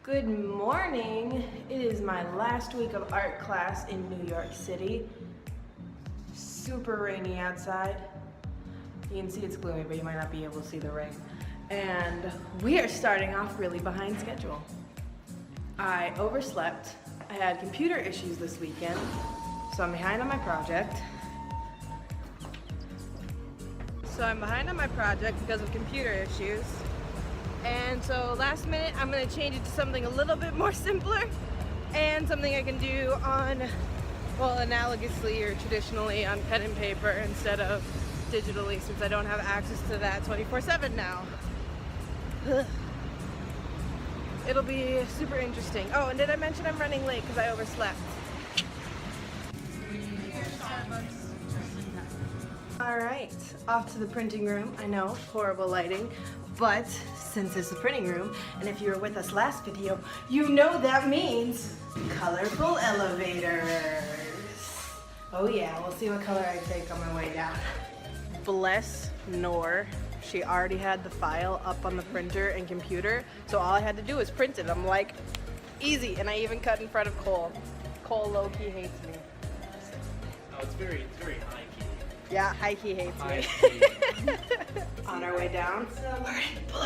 Good morning. It is my last week of art class in New York City. Super rainy outside. You can see it's gloomy, but you might not be able to see the rain. And we are starting off really behind schedule. I overslept. I had computer issues this weekend, so I'm behind on my project. Because of computer issues. And so last minute, I'm gonna change it to something a little bit more simpler and something I can do on, well, analogously or traditionally on pen and paper instead of digitally, since I don't have access to that 24/7 now. It'll be super interesting. Oh, and did I mention I'm running late because I overslept? All right, off to the printing room. I know, horrible lighting, but since it's the printing room, and if you were with us last video, you know that means colorful elevators. Oh yeah, we'll see what color I take on my way down. Bless Nor, she already had the file up on the printer and computer, so all I had to do was print it. I'm like, easy, and I even cut in front of Cole. Cole low-key hates me. Oh, it's very high key. Yeah, high-key hates me. On our way down, we're in blue,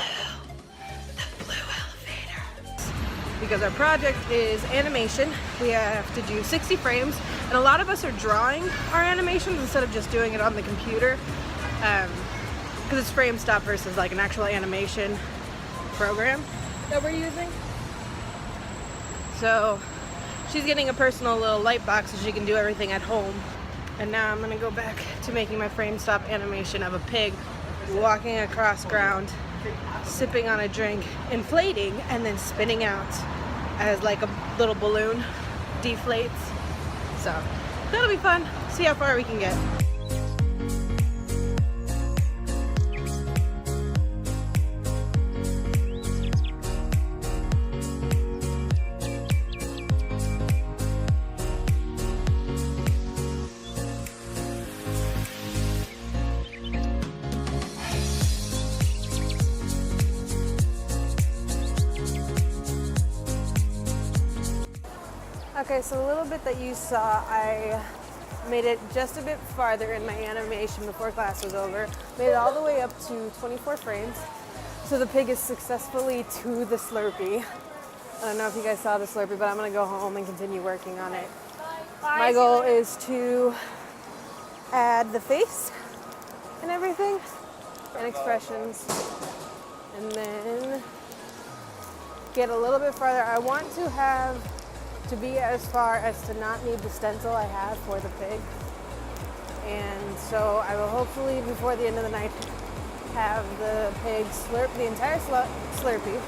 the blue elevator. Because our project is animation, we have to do 60 frames, and a lot of us are drawing our animations instead of just doing it on the computer, because it's frame stop versus like an actual animation program that we're using. So she's getting a personal little light box so she can do everything at home. And now I'm gonna go back to making my frame stop animation of a pig walking across ground, sipping on a drink, inflating, and then spinning out as like a little balloon deflates. So that'll be fun. See how far we can get. Okay, so the little bit that you saw, I made it just a bit farther in my animation before class was over. Made it all the way up to 24 frames. So the pig is successfully to the Slurpee. I don't know if you guys saw the Slurpee, but I'm gonna go home and continue working on it. My goal is to add the face and everything, and expressions, and then get a little bit farther. I want to be as far as to not need the stencil I have for the pig. And so I will hopefully, before the end of the night, have the pig slurp the entire Slurpee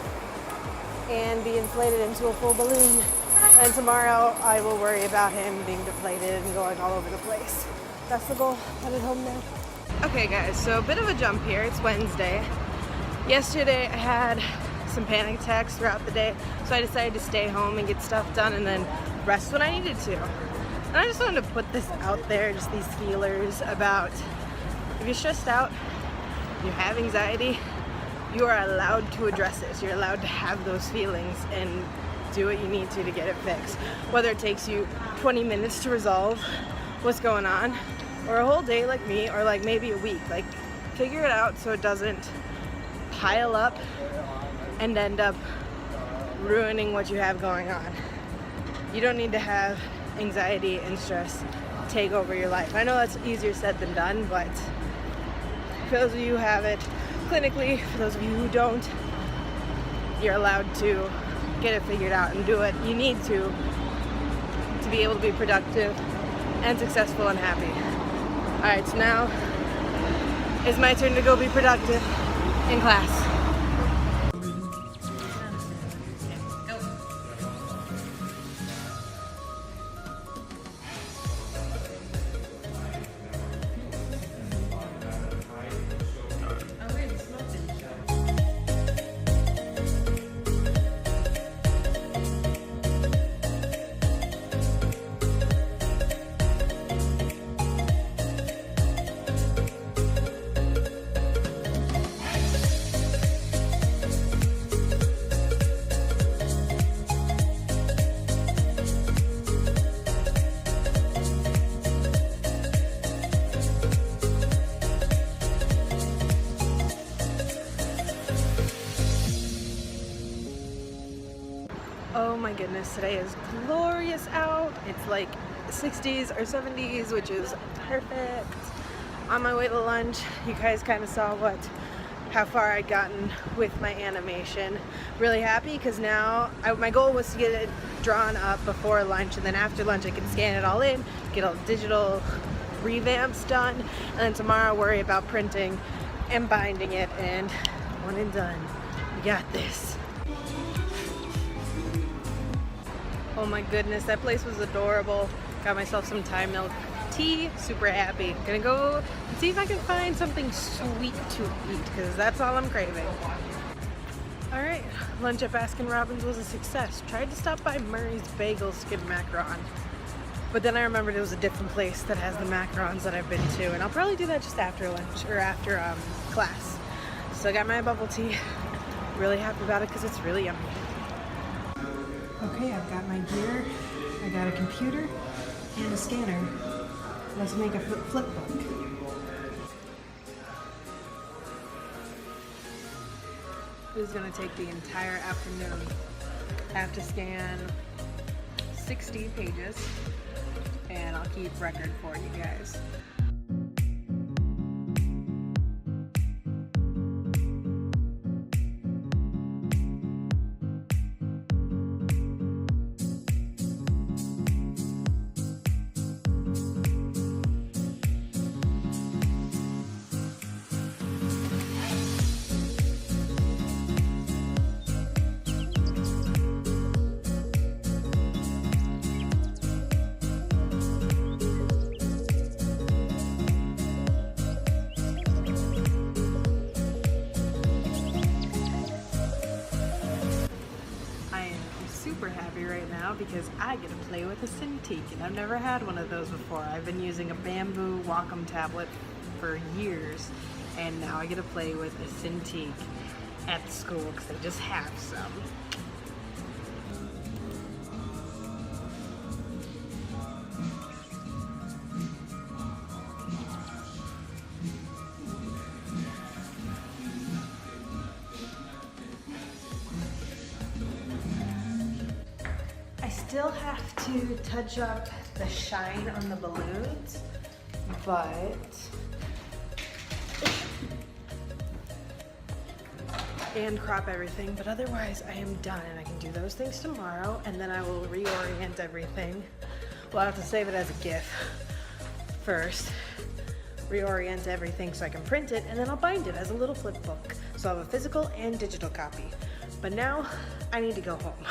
and be inflated into a full balloon. And tomorrow I will worry about him being deflated and going all over the place. That's the goal. Headed home now. Okay guys, so a bit of a jump here. It's Wednesday. Yesterday I had some panic attacks throughout the day, so I decided to stay home and get stuff done and then rest when I needed to. And I just wanted to put this out there, just these feelers about if you're stressed out, you have anxiety, you are allowed to address this. You're allowed to have those feelings and do what you need to get it fixed. Whether it takes you 20 minutes to resolve what's going on, or a whole day like me, or like maybe a week. Like, figure it out so it doesn't pile up and end up ruining what you have going on. You don't need to have anxiety and stress take over your life. I know that's easier said than done, but for those of you who have it clinically, for those of you who don't, you're allowed to get it figured out and do what you need to be able to be productive and successful and happy. All right, so now it's my turn to go be productive in class. Oh my goodness, today is glorious out. It's like 60s or 70s, which is perfect. On my way to lunch, you guys kind of saw how far I'd gotten with my animation. Really happy because now my goal was to get it drawn up before lunch, and then after lunch I can scan it all in, get all digital revamps done, and then tomorrow worry about printing and binding it, and one and done. We got this. Oh my goodness, that place was adorable. Got myself some Thai milk tea, super happy. Gonna go and see if I can find something sweet to eat, because that's all I'm craving. All right, lunch at Baskin Robbins was a success. Tried to stop by Murray's Bagel Skid Macaron, but then I remembered it was a different place that has the macarons that I've been to, and I'll probably do that just after lunch, or after class. So I got my bubble tea. Really happy about it because it's really yummy. Okay, I've got my gear, I got a computer and a scanner. Let's make a flip book. This is going to take the entire afternoon. I have to scan 60 pages, and I'll keep record for you guys. Super happy right now because I get to play with a Cintiq, and I've never had one of those before. I've been using a bamboo Wacom tablet for years, and now I get to play with a Cintiq at school because they just have some. Still have to touch up the shine on the balloons, and crop everything, but otherwise I am done, and I can do those things tomorrow, and then I will reorient everything. Well, I have to save it as a GIF first, reorient everything so I can print it, and then I'll bind it as a little flip book. So I have a physical and digital copy. But now I need to go home.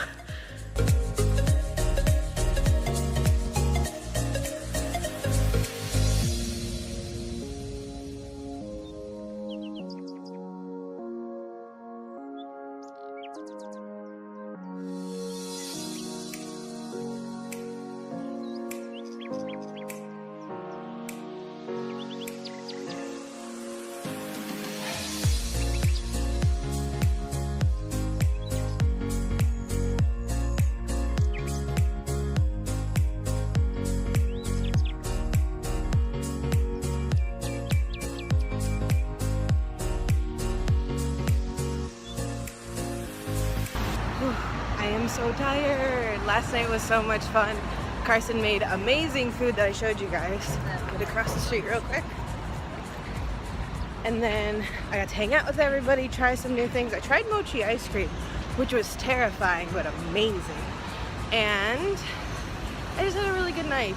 I am so tired. Last night was so much fun. Carson made amazing food that I showed you guys. Get across the street real quick. And then I got to hang out with everybody, try some new things. I tried mochi ice cream, which was terrifying but amazing. And I just had a really good night.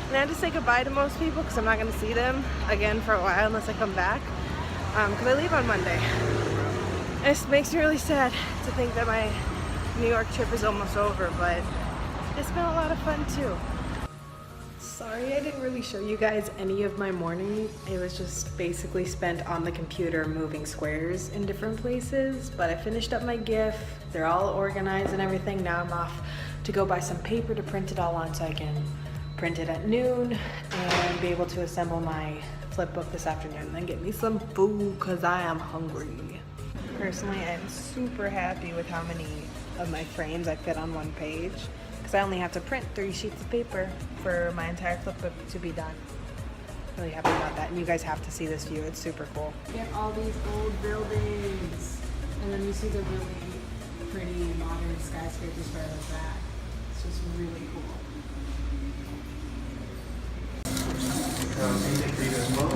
And I had to say goodbye to most people because I'm not going to see them again for a while unless I come back. Because I leave on Monday. And it makes me really sad to think that my New York trip is almost over, but it's been a lot of fun too. Sorry I didn't really show you guys any of my morning. It was just basically spent on the computer moving squares in different places, but I finished up my GIF. They're all organized and everything. Now I'm off to go buy some paper to print it all on so I can print it at noon and be able to assemble my flip book this afternoon and then get me some food because I am hungry. Personally, I'm super happy with how many of my frames I fit on one page because I only have to print 3 sheets of paper for my entire flip book to be done. Really happy about that, and you guys have to see this view. It's super cool. We have all these old buildings, and then you see the really pretty modern skyscrapers. scrapers start like that. It's just really cool. Same thing for you as well.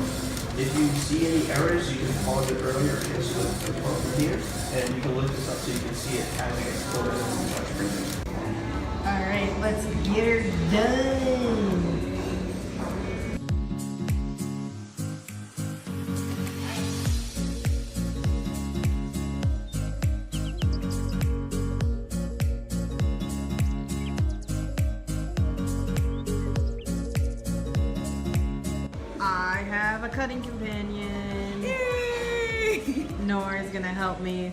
If you see any errors, you can pause it earlier just the program here, and you can look this up so you can see it as it gets pulled in the touchscreen. Alright, let's get her done. I have a cutting companion. Yay! Nora's gonna help me,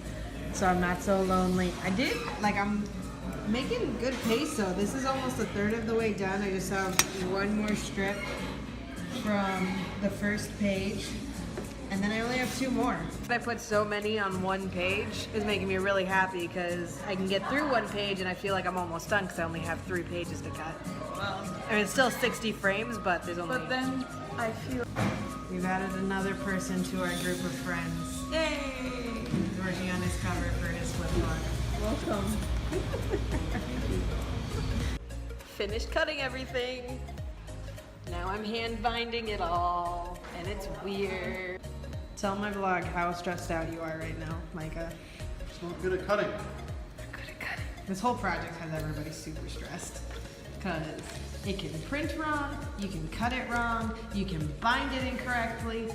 so I'm not so lonely. I'm making good pace, so this is almost a third of the way done. I just have one more strip from the first page, and then I only have 2 more. I put so many on one page is making me really happy because I can get through one page and I feel like I'm almost done because I only have 3 pages to cut. I mean, it's still 60 frames, but there's only... But then I feel We've added another person to our group of friends. Yay! He's working on his cover for his flipbook. welcome. Finished cutting everything. Now I'm hand binding it all, and it's weird. Tell my vlog how stressed out you are right now, Micah. It's not good at cutting. Good at cutting. This whole project has everybody super stressed because it can print wrong, you can cut it wrong, you can bind it incorrectly.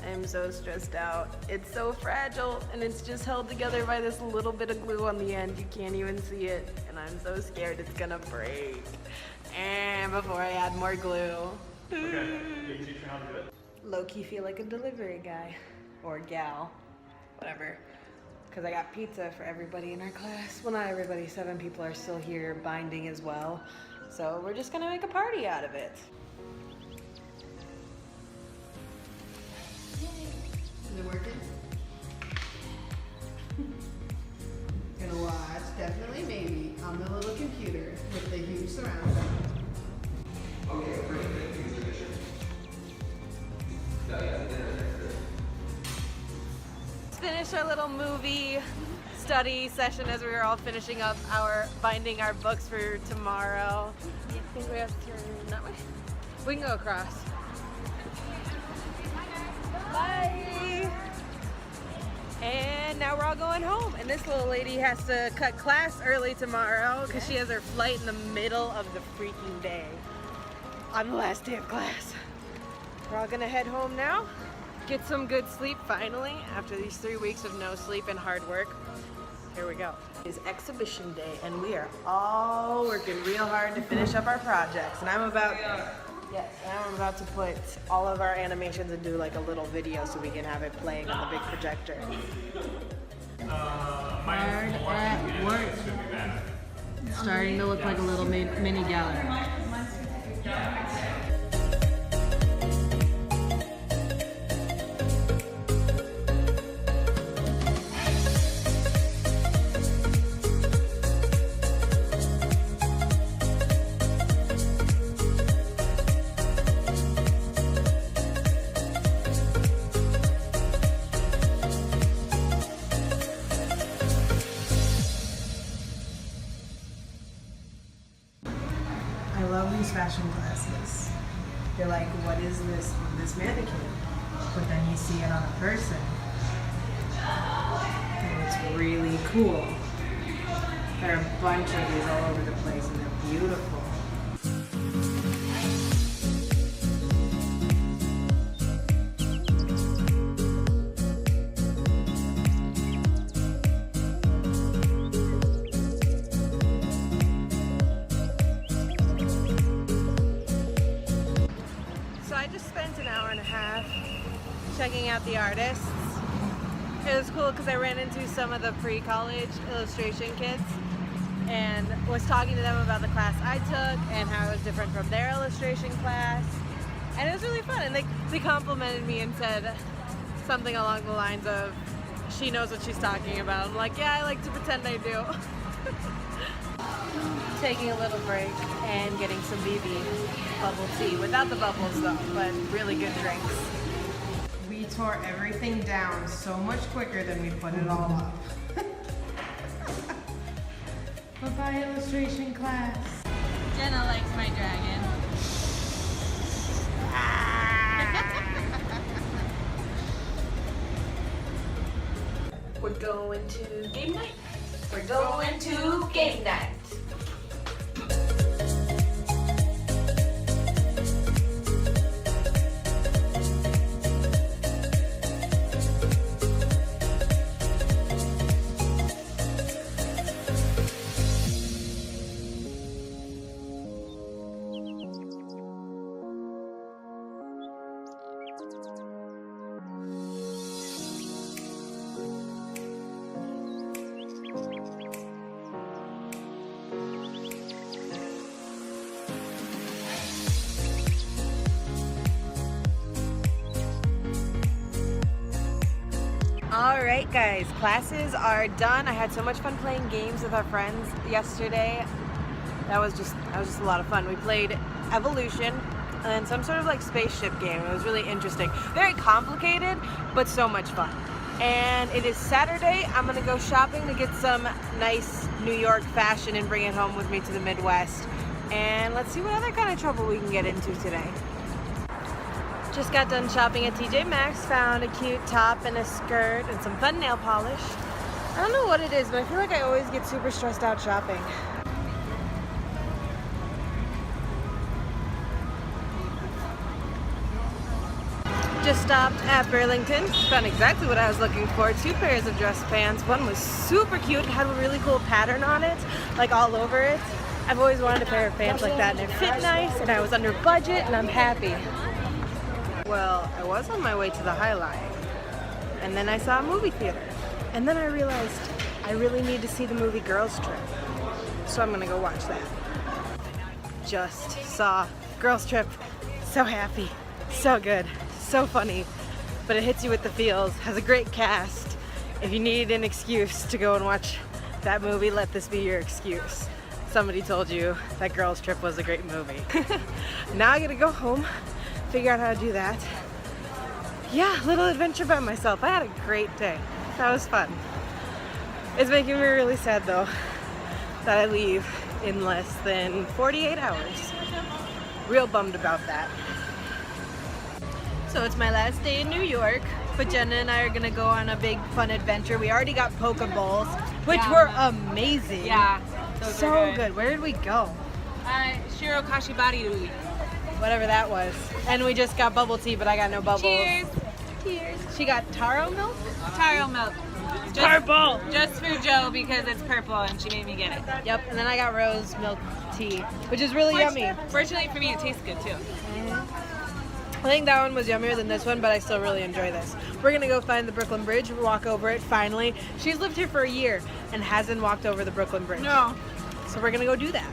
I'm so stressed out. It's so fragile, and it's just held together by this little bit of glue on the end. You can't even see it, and I'm so scared it's gonna break. And before I add more glue. Okay, you can teach me how to do it. Low-key feel like a delivery guy, or gal, whatever. Because I got pizza for everybody in our class. Well, not everybody, 7 people are still here binding as well. So we're just gonna make a party out of it. Is it working? Gonna watch, definitely maybe, on the little computer with the huge surround sound. Okay, great. Let's finish our little movie study session as we were all finishing up binding our books for tomorrow. I think we have to turn that way. We can go across. Bye! And now we're all going home. And this little lady has to cut class early tomorrow because she has her flight in the middle of the freaking day. On the last day of class. We're all gonna head home now. Get some good sleep finally after these 3 weeks of no sleep and hard work. Here we go. It's exhibition day and we are all working real hard to finish up our projects. And I'm about to put all of our animations and do like a little video so we can have it playing on the big projector. Hard at work. Starting to look like a little mini gallery. I love these fashion classes. They're like, what is this on this mannequin? But then you see it on a person. And it's really cool. There are a bunch of these all over the place and they're beautiful. Checking out the artists. It was cool because I ran into some of the pre-college illustration kids and was talking to them about the class I took and how it was different from their illustration class. And it was really fun. And they complimented me and said something along the lines of, she knows what she's talking about. I'm like, yeah, I like to pretend I do. Taking a little break and getting some BB bubble tea. Without the bubbles though, but really good drinks. We tore everything down so much quicker than we put it all up. My illustration class. Jenna likes my dragon. We're going to game night. We're going to game night. Alright guys, classes are done. I had so much fun playing games with our friends yesterday. That was just a lot of fun. We played Evolution and some sort of like spaceship game. It was really interesting. Very complicated, but so much fun. And it is Saturday. I'm gonna go shopping to get some nice New York fashion and bring it home with me to the Midwest. And let's see what other kind of trouble we can get into today. Just got done shopping at TJ Maxx, found a cute top and a skirt and some fun nail polish. I don't know what it is, but I feel like I always get super stressed out shopping. Just stopped at Burlington, found exactly what I was looking for. 2 pairs of dress pants. One was super cute and had a really cool pattern on it, like all over it. I've always wanted a pair of pants like that, and it fit nice, and I was under budget, and I'm happy. Well, I was on my way to the High Line, and then I saw a movie theater. And then I realized I really need to see the movie Girls Trip. So I'm gonna go watch that. Just saw Girls Trip. So happy, so good, so funny. But it hits you with the feels, has a great cast. If you need an excuse to go and watch that movie, let this be your excuse. Somebody told you that Girls Trip was a great movie. Now I gotta go home, figure out how to do that. Yeah, little adventure by myself. I had a great day. That was fun. It's making me really sad though that I leave in less than 48 hours. Real bummed about that. So it's my last day in New York, but Jenna and I are gonna go on a big fun adventure. We already got Pokeballs, which were amazing. Yeah. So good. Where did we go? Shirokashi Bari. Whatever that was. And we just got bubble tea, but I got no bubbles. Cheers. Cheers. She got taro milk? Taro milk. Purple. Just for Joe because it's purple and she made me get it. Yep. And then I got rose milk tea, which is really yummy. Fortunately for me, it tastes good too. I think that one was yummier than this one, but I still really enjoy this. We're gonna go find the Brooklyn Bridge, walk over it finally. She's lived here for a year and hasn't walked over the Brooklyn Bridge. No. So we're gonna go do that.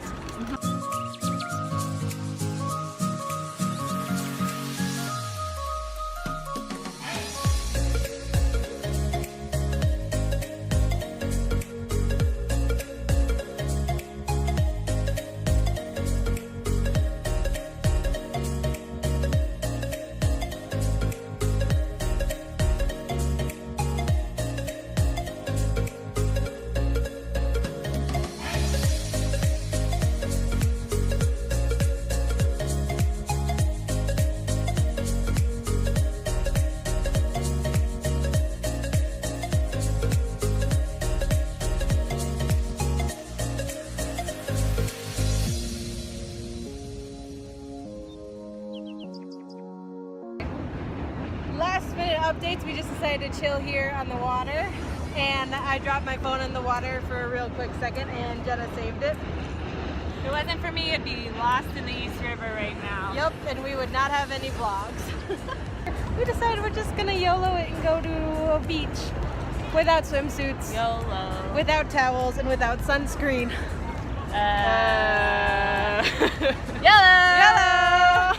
Last minute updates, we just decided to chill here on the water, and I dropped my phone in the water for a real quick second and Jenna saved it. If it wasn't for me, it'd be lost in the East River right now. Yep, and we would not have any vlogs. We decided we're just gonna YOLO it and go to a beach without swimsuits, YOLO. without towels, and without sunscreen. Yellow! Yellow!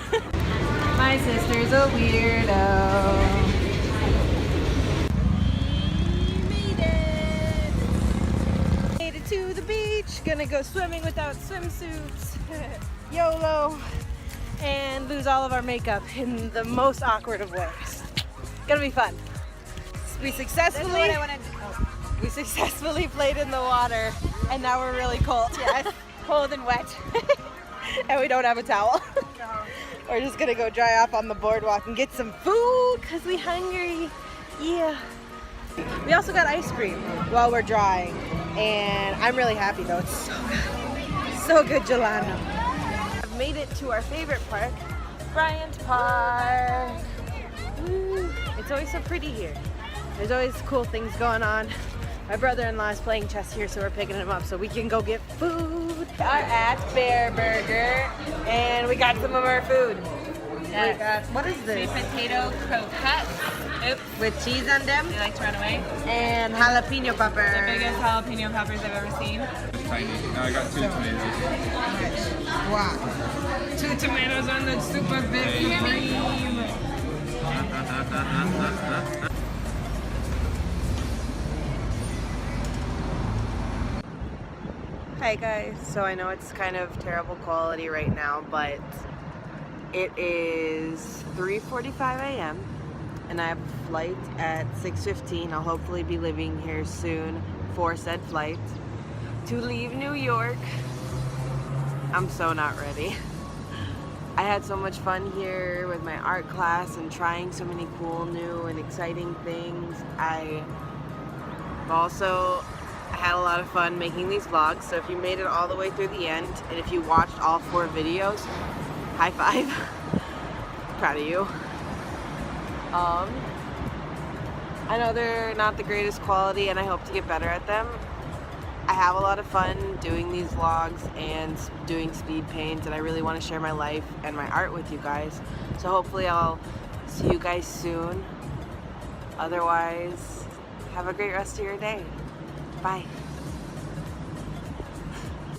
My sister's a weirdo. Made it to the beach. Gonna go swimming without swimsuits. YOLO. And lose all of our makeup in the most awkward of ways. Gonna be fun. We successfully played in the water And now we're really cold. Yes, cold and wet. And we don't have a towel. We're just gonna go dry off on the boardwalk and get some food because we hungry. Yeah. We also got ice cream while we're drying. And I'm really happy though. It's so good. So good gelato. I've made it to our favorite park, Bryant Park. Woo. It's always so pretty here. There's always cool things going on. My brother-in-law is playing chess here, so we're picking him up so we can go get food. We are at Bear Burger, and we got some of our food. Yes. We got, what is this? Sweet potato croquettes. Oops. With cheese on them They like to run away. and jalapeno pepper. The biggest jalapeno peppers I've ever seen. Tiny. No, I got 2 tomatoes. Wow. 2 tomatoes on the super big cream. Hi guys, so I know it's kind of terrible quality right now, but it is 3:45 a.m. and I have a flight at 6:15. I'll hopefully be leaving here soon for said flight to leave New York. I'm so not ready. I had so much fun here with my art class and trying so many cool, new, and exciting things. I also had a lot of fun making these vlogs, so if you made it all the way through the end, and if you watched all 4 videos, high five. Proud of you. I know they're not the greatest quality, and I hope to get better at them. I have a lot of fun doing these vlogs and doing speed paints, and I really want to share my life and my art with you guys. So hopefully I'll see you guys soon. Otherwise, have a great rest of your day. Bye.